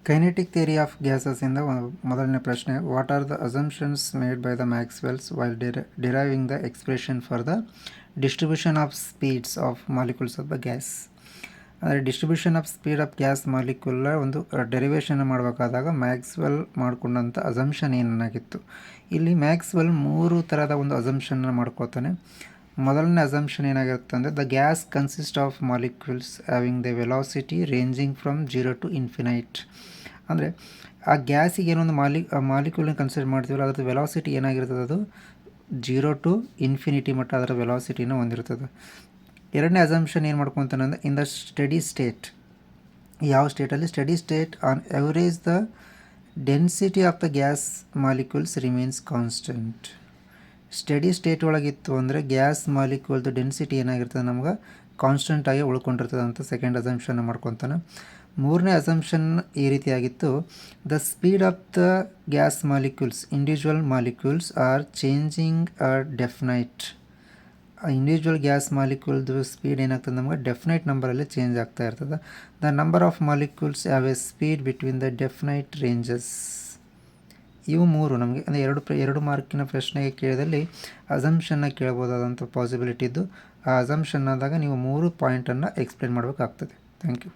Kinetic theory of ಗ್ಯಾಸಸ್ಸಿಂದ ಮೊದಲನೇ ಪ್ರಶ್ನೆ, what are the assumptions made by the Maxwell's while deriving the expression for the distribution of speeds of molecules of the gas. ಅಂದರೆ distribution of speed of gas ಮಾಲಿಕ್ಯೂಲ್ನ ಒಂದು derivation ಮಾಡಬೇಕಾದಾಗ Maxwell ಮಾಡಿಕೊಂಡಂಥ assumption ಏನಾಗಿತ್ತು. ಇಲ್ಲಿ Maxwell 3 ಥರದ ಒಂದು ಅಸಂಪ್ಷನ್ನ ಮಾಡ್ಕೋತಾನೆ. ಮೊದಲನೇ assumption ಏನಾಗಿರುತ್ತೆ ಅಂದರೆ, the gas consist of molecules having the velocity ranging from 0 to infinite. ಅಂದರೆ ಆ ಗ್ಯಾಸಿಗೆ ಏನೊಂದು ಮಾಲಿಕ್ಯೂಲ್ನ ಕನ್ಸಿಡರ್ ಮಾಡ್ತೀವಲ್ಲ, ಅದರ ವೆಲಾಸಿಟಿ ಏನಾಗಿರ್ತದೆ, ಅದು 0 to ಇನ್ಫಿನಿಟಿ ಮಟ್ಟ ಅದರ ವೆಲಾಸಿಟಿನ ಹೊಂದಿರ್ತದೆ. ಎರಡನೇ ಅಸಂಪ್ಷನ್ ಏನು ಮಾಡ್ಕೊತಾನೆ ಅಂದರೆ, ಇನ್ ದ ಸ್ಟಡಿ ಸ್ಟೇಟ್, ಯಾವ ಸ್ಟೇಟಲ್ಲಿ, steady state on average the density of the gas molecules remains constant. Steady state ಒಳಗಿತ್ತು ಅಂದರೆ ಗ್ಯಾಸ್ ಮಾಲಿಕ್ಯೂಲ್ದು ಡೆನ್ಸಿಟಿ ಏನಾಗಿರ್ತದೆ, ನಮ್ಗೆ ಕಾನ್ಸ್ಟೆಂಟಾಗಿ ಉಳ್ಕೊಂಡಿರ್ತದೆ ಅಂತ ಸೆಕೆಂಡ್ ಅಸಂಪ್ಷನ್ ಮಾಡ್ಕೊತಾನೆ. ಮೂರನೇ ಅಸಂಪ್ಷನ್ ಈ ರೀತಿಯಾಗಿತ್ತು, the speed of the gas molecules individual molecules are changing definite. Individual gas ಮಾಲಿಕ್ಯೂಲ್ದು speed ಏನಾಗ್ತದೆ, ನಮಗೆ ಡೆಫಿನೈಟ್ ನಂಬರಲ್ಲಿ ಚೇಂಜ್ ಆಗ್ತಾ ಇರ್ತದೆ. The number of molecules have a speed between the definite ranges. ಇವು ಮೂರು ನಮಗೆ ಅಂದರೆ ಎರಡು ಮಾರ್ಕಿನ ಪ್ರಶ್ನೆಗೆ ಕೇಳಿದಲ್ಲಿ ಅಸಂಪ್ಷನ್ನ ಕೇಳ್ಬೋದಾದಂಥ ಪಾಸಿಬಿಲಿಟಿ ಇದ್ದು, ಆ ಅಸಂಪ್ಷನ್ ಆದಾಗ ನೀವು 3 ಪಾಯಿಂಟನ್ನು ಎಕ್ಸ್ಪ್ಲೇನ್ ಮಾಡಬೇಕಾಗ್ತದೆ. Thank you.